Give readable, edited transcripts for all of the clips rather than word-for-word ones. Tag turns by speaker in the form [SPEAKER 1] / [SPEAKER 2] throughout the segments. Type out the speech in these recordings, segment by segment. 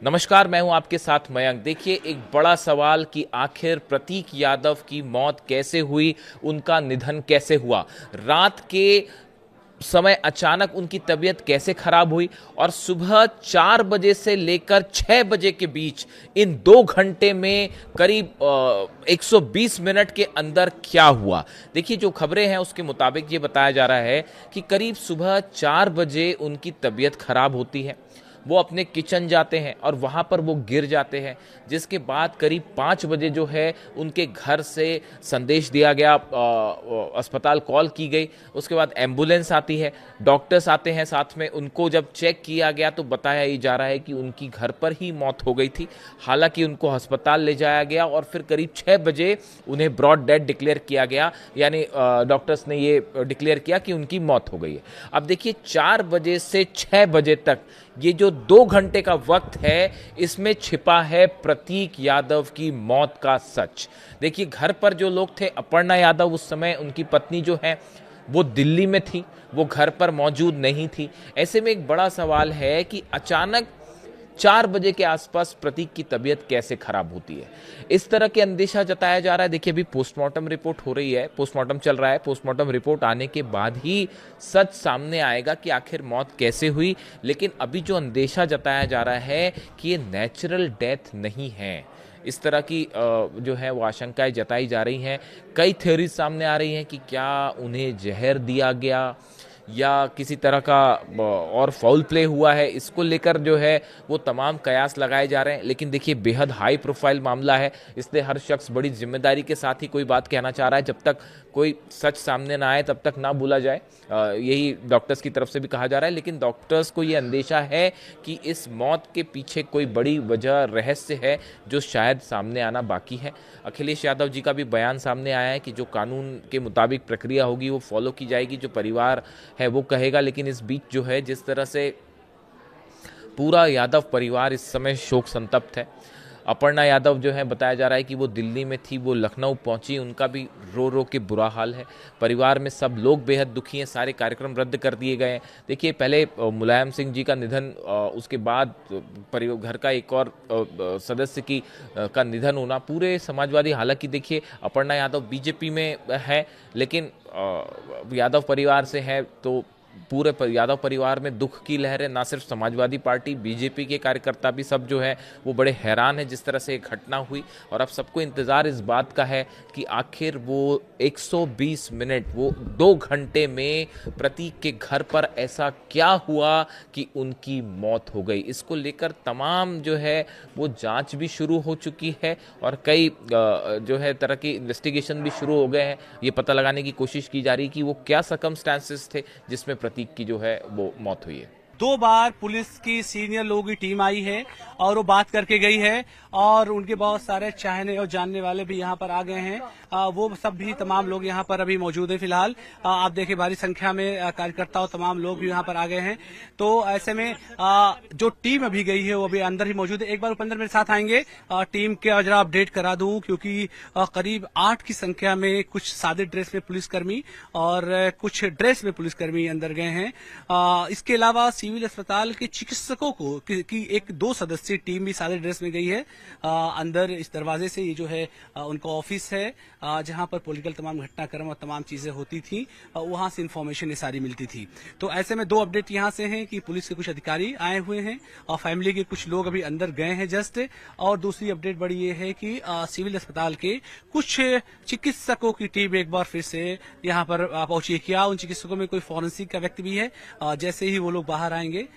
[SPEAKER 1] नमस्कार, मैं हूं आपके साथ मयंक। देखिए, एक बड़ा सवाल कि आखिर प्रतीक यादव की मौत कैसे हुई, उनका निधन कैसे हुआ। रात के समय अचानक उनकी तबीयत कैसे खराब हुई और सुबह 4 बजे से लेकर 6 बजे के बीच इन 2 घंटे में करीब 120 मिनट के अंदर क्या हुआ। देखिए, जो खबरें हैं उसके मुताबिक ये बताया जा रहा है कि करीब सुबह 4 बजे उनकी तबीयत खराब होती है। वो अपने किचन जाते हैं और वहाँ पर वो गिर जाते हैं, जिसके बाद करीब 5 बजे जो है उनके घर से संदेश दिया गया, अस्पताल कॉल की गई। उसके बाद एम्बुलेंस आती है, डॉक्टर्स आते हैं साथ में। उनको जब चेक किया गया तो बताया ही जा रहा है कि उनकी घर पर ही मौत हो गई थी। हालांकि उनको अस्पताल ले जाया गया और फिर करीब 6 बजे उन्हें ब्रॉड डेथ डिक्लेयर किया गया, यानी डॉक्टर्स ने ये डिक्लेयर किया कि उनकी मौत हो गई है। अब देखिए, 4 बजे से 6 बजे तक ये जो 2 घंटे का वक्त है, इसमें छिपा है प्रतीक यादव की मौत का सच। देखिए, घर पर जो लोग थे, अपर्णा यादव उस समय, उनकी पत्नी जो है वो दिल्ली में थी, वो घर पर मौजूद नहीं थी। ऐसे में एक बड़ा सवाल है कि अचानक 4 बजे के आसपास प्रतीक की तबीयत कैसे खराब होती है। इस तरह के अंदेशा जताया जा रहा है। देखिए, अभी पोस्टमार्टम रिपोर्ट हो रही है, पोस्टमार्टम चल रहा है। पोस्टमार्टम रिपोर्ट आने के बाद ही सच सामने आएगा कि आखिर मौत कैसे हुई। लेकिन अभी जो अंदेशा जताया जा रहा है कि ये नेचुरल डेथ नहीं है, इस तरह की जो है वो आशंकाएं जताई जा रही हैं। कई थ्योरीज सामने आ रही हैं कि क्या उन्हें जहर दिया गया या किसी तरह का और फाउल प्ले हुआ है। इसको लेकर जो है वो तमाम कयास लगाए जा रहे हैं। लेकिन देखिए, बेहद हाई प्रोफाइल मामला है, इसलिए हर शख्स बड़ी जिम्मेदारी के साथ ही कोई बात कहना चाह रहा है। जब तक कोई सच सामने ना आए तब तक ना बोला जाए, यही डॉक्टर्स की तरफ से भी कहा जा रहा है। लेकिन डॉक्टर्स को ये अंदेशा है कि इस मौत के पीछे कोई बड़ी वजह, रहस्य है जो शायद सामने आना बाकी है। अखिलेश यादव जी का भी बयान सामने आया है कि जो कानून के मुताबिक प्रक्रिया होगी वो फॉलो की जाएगी, जो परिवार है वो कहेगा। लेकिन इस बीच जो है, जिस तरह से पूरा यादव परिवार इस समय शोक संतप्त है। अपर्णा यादव जो है, बताया जा रहा है कि वो दिल्ली में थी, वो लखनऊ पहुंची, उनका भी रो रो के बुरा हाल है। परिवार में सब लोग बेहद दुखी हैं, सारे कार्यक्रम रद्द कर दिए गए हैं। देखिए, पहले मुलायम सिंह जी का निधन, उसके बाद घर का एक और सदस्य की का निधन होना, पूरे समाजवादी, हालांकि देखिए अपर्णा यादव बीजेपी में है, लेकिन यादव परिवार से है, तो पूरे यादव परिवार में दुख की लहर है। ना सिर्फ समाजवादी पार्टी, बीजेपी के कार्यकर्ता भी सब जो है वो बड़े हैरान है जिस तरह से एक घटना हुई। और अब सबको इंतजार इस बात का है कि आखिर वो 120 मिनट, वो 2 घंटे में प्रतीक के घर पर ऐसा क्या हुआ कि उनकी मौत हो गई। इसको लेकर तमाम जो है वो जांच भी शुरू हो चुकी है और कई जो है तरह की इन्वेस्टिगेशन भी शुरू हो गए हैं। ये पता लगाने की कोशिश की जा रही है कि वो क्या सर्कमस्टांसेस थे जिसमें प्रतीक की जो है वो मौत हुई है।
[SPEAKER 2] 2 बार पुलिस की सीनियर लोगों की टीम आई है और वो बात करके गई है और उनके बहुत सारे चाहने और जानने वाले भी यहाँ पर आ गए हैं। वो सब भी तमाम लोग यहाँ पर अभी मौजूद हैं। फिलहाल आप देखिए, भारी संख्या में कार्यकर्ता और तमाम लोग भी यहाँ पर आ गए हैं। तो ऐसे में जो टीम अभी गई है वो अभी अंदर ही मौजूद है। एक बार उपेंद्र मेरे साथ आएंगे, टीम के जरा अपडेट करा दूं, क्योंकि करीब 8 की संख्या में कुछ सादे ड्रेस में पुलिसकर्मी और कुछ ड्रेस में पुलिसकर्मी अंदर गए हैं। इसके अलावा सिविल अस्पताल के चिकित्सकों को की एक 2 सदस्यीय टीम भी सादे ड्रेस में गई है। अंदर इस दरवाजे से, ये जो है उनका ऑफिस है, जहां पर पॉलिटिकल तमाम घटनाक्रम और तमाम चीजें होती थी, वहां से इन्फॉर्मेशन ये सारी मिलती थी। तो ऐसे में 2 अपडेट यहां से हैं कि पुलिस के कुछ अधिकारी आए हुए हैं और फैमिली के कुछ लोग अभी अंदर गए हैं जस्ट। और दूसरी अपडेट बड़ी ये है कि सिविल अस्पताल के कुछ चिकित्सकों की टीम एक बार फिर से यहाँ पर पहुंची है। क्या उन चिकित्सकों में कोई फॉरेंसिक का व्यक्ति भी है? जैसे ही वो लोग बाहर आएंगे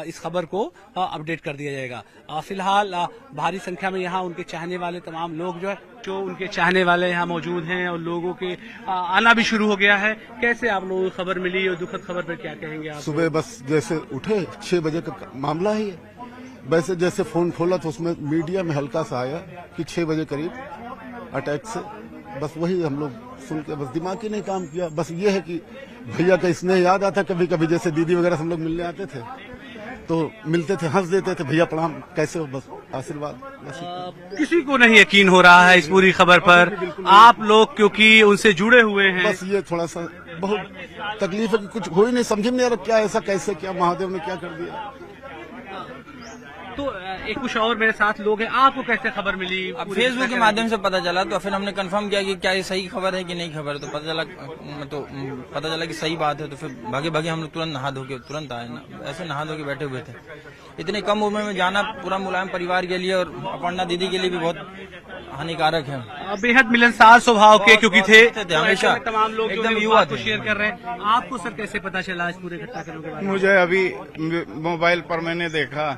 [SPEAKER 2] इस खबर को अपडेट कर दिया जाएगा। फिलहाल भारी संख्या में यहाँ उनके चाहने वाले तमाम लोग जो उनके चाहने वाले यहाँ मौजूद हैं और लोगों के आना भी शुरू हो गया है। कैसे आप लोगों को खबर मिली और दुखद खबर पर क्या कहेंगे आप?
[SPEAKER 3] सुबह बस जैसे उठे 6 बजे का मामला है ये। वैसे जैसे फोन खोला तो उसमें मीडिया में हल्का सा आया कि 6 बजे करीब अटैक से, बस वही हम लोग सुन के बस दिमाग ही नहीं काम किया। बस ये है कि भैया का स्नेह याद आता, कभी कभी जैसे दीदी वगैरह हम लोग मिलने आते थे तो मिलते थे, हंस देते थे, भैया प्रणाम, कैसे हो, बस आशीर्वाद।
[SPEAKER 2] किसी को नहीं यकीन हो रहा है इस पूरी खबर पर, आप लोग क्योंकि उनसे जुड़े हुए हैं।
[SPEAKER 3] बस ये थोड़ा सा बहुत तकलीफ है कि कुछ हो ही नहीं, समझ में नहीं आ रहा क्या ऐसा कैसे, क्या महादेव ने क्या कर दिया।
[SPEAKER 2] तो एक कुछ और मेरे साथ लोग हैं, आपको कैसे खबर मिली?
[SPEAKER 4] अब फेसबुक के माध्यम से पता चला, तो फिर हमने कंफर्म किया कि क्या ये सही खबर है कि नहीं खबर, तो पता चला कि सही बात है। तो फिर भागे भागे हम लोग तुरंत नहा धो के तुरंत आए, ऐसे नहा धो के बैठे हुए थे। इतनी कम उम्र में जाना पूरा मुलायम परिवार के लिए और अपर्णा दीदी के लिए भी बहुत हानिकारक है।
[SPEAKER 2] बेहद मिलनसार स्वभाव के क्योंकि थे
[SPEAKER 4] हमेशा
[SPEAKER 2] तमाम लोग
[SPEAKER 4] एकदम युवा थे।
[SPEAKER 2] शेयर कर रहे हैं। आपको सर कैसे पता चला इस पूरे घटनाक्रम के बारे में?
[SPEAKER 5] मुझे अभी मोबाइल पर मैंने देखा,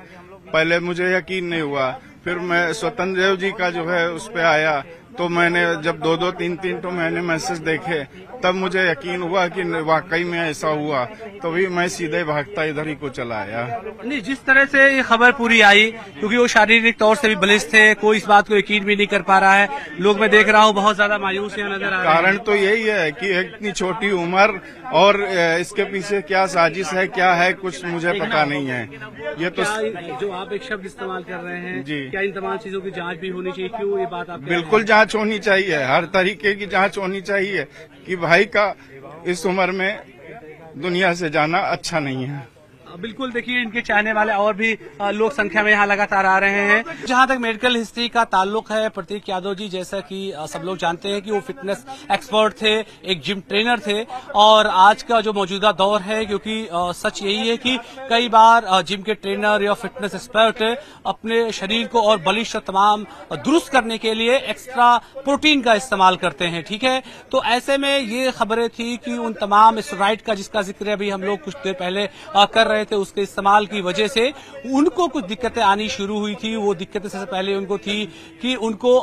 [SPEAKER 5] पहले मुझे यकीन नहीं हुआ, फिर मैं स्वतंत्र देव जी का जो है उस पे आया, तो मैंने जब 2-2, 3-3 तो मैंने मैसेज देखे, तब मुझे यकीन हुआ कि वाकई में ऐसा हुआ, तो भी मैं सीधे भागता इधर ही को चला आया।
[SPEAKER 2] नहीं, जिस तरह से ये खबर पूरी आई, क्योंकि वो शारीरिक तौर से भी बलिष्ठ थे, कोई इस बात को यकीन भी नहीं कर पा रहा है। लोग मैं देख रहा हूँ बहुत ज्यादा मायूस यहाँ नजर आ रहे हैं।
[SPEAKER 5] कारण तो यही है कि इतनी छोटी उम्र और इसके पीछे क्या साजिश है, क्या है, कुछ मुझे पता नहीं है। ये तो
[SPEAKER 2] जो आप एक शब्द इस्तेमाल कर रहे हैं
[SPEAKER 5] जी,
[SPEAKER 2] क्या इन तमाम चीजों की जांच भी होनी चाहिए? क्यों ये बात आप
[SPEAKER 5] बिल्कुल जांच होनी चाहिए, हर तरीके की जांच होनी चाहिए कि भाई का इस उम्र में दुनिया से जाना अच्छा नहीं है।
[SPEAKER 2] बिल्कुल, देखिए इनके चाहने वाले और भी लोग संख्या में यहाँ लगातार आ रहे हैं। जहाँ तक मेडिकल हिस्ट्री का ताल्लुक है, प्रतीक यादव जी जैसा कि सब लोग जानते हैं कि वो फिटनेस एक्सपर्ट थे, एक जिम ट्रेनर थे, और आज का जो मौजूदा दौर है, क्योंकि सच यही है कि कई बार जिम के ट्रेनर या फिटनेस एक्सपर्ट अपने शरीर को और बलिष्ठ तमाम दुरुस्त करने के लिए एक्स्ट्रा प्रोटीन का इस्तेमाल करते हैं। ठीक है, तो ऐसे में ये खबरें थी कि उन तमाम स्टेरॉइड का जिसका जिक्र अभी हम लोग कुछ देर पहले कर रहे थे, उसके इस्तेमाल की वजह से उनको कुछ दिक्कतें आनी शुरू हुई थी। वो दिक्कतें सबसे पहले उनको थी कि उनको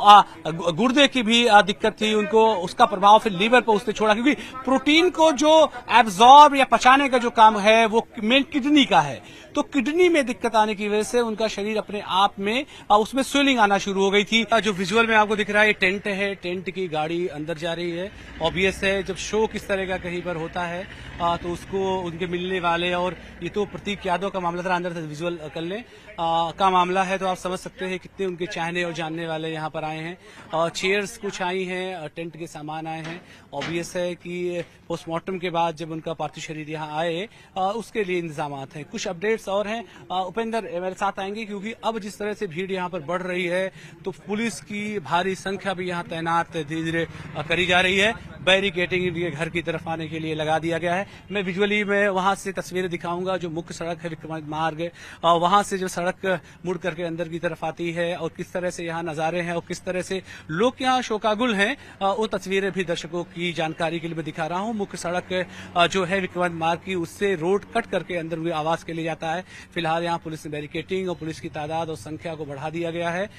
[SPEAKER 2] गुर्दे की भी दिक्कत थी, उनको उसका प्रभाव फिर लीवर पर उसने छोड़ा, क्योंकि प्रोटीन को जो एब्जॉर्ब या पचाने का जो काम है वो मेन किडनी का है। तो किडनी में दिक्कत आने की वजह से उनका शरीर अपने आप में उसमें स्वेलिंग आना शुरू हो गई थी। जो विजुअल में आपको दिख रहा है, टेंट है, टेंट की गाड़ी अंदर जा रही है। ऑब्वियस है जब शो किस तरह का कहीं पर होता है तो उसको उनके मिलने वाले, और ये तो प्रतीक यादव का मामला था, अंदर से विजुअल कर लें का मामला है, तो आप समझ सकते हैं कितने उनके चाहने और जानने वाले यहाँ पर आए हैं। चेयर्स कुछ आई हैं, टेंट के सामान आए हैं। ऑब्वियस है कि पोस्टमार्टम के बाद जब उनका पार्थिव शरीर यहाँ आए उसके लिए इंतजाम हैं। कुछ अपडेट्स और हैं, उपेंद्र मेरे साथ आएंगे, क्योंकि अब जिस तरह से भीड़ यहाँ पर बढ़ रही है तो पुलिस की भारी संख्या भी यहाँ तैनात धीरे धीरे करी जा रही है। बैरिकेडिंग इनके घर की तरफ आने के लिए लगा दिया गया है। मैं विजुअली में वहां से तस्वीरें दिखाऊंगा, जो मुख्य सड़क है विक्रमादित्य मार्ग, वहां से जो सड़क मुड़ करके अंदर की तरफ आती है और किस तरह से यहाँ नजारे हैं और किस तरह से लोग यहाँ शोकागुल हैं, वो तस्वीरें भी दर्शकों की जानकारी के लिए मैं दिखा रहा हूँ। मुख्य सड़क जो है विक्रमादित्य मार्ग की, उससे रोड कट करके अंदर हुए आवास के लिए जाता है। फिलहाल यहाँ पुलिस ने बैरिकेडिंग और पुलिस की तादाद और संख्या को बढ़ा दिया गया है।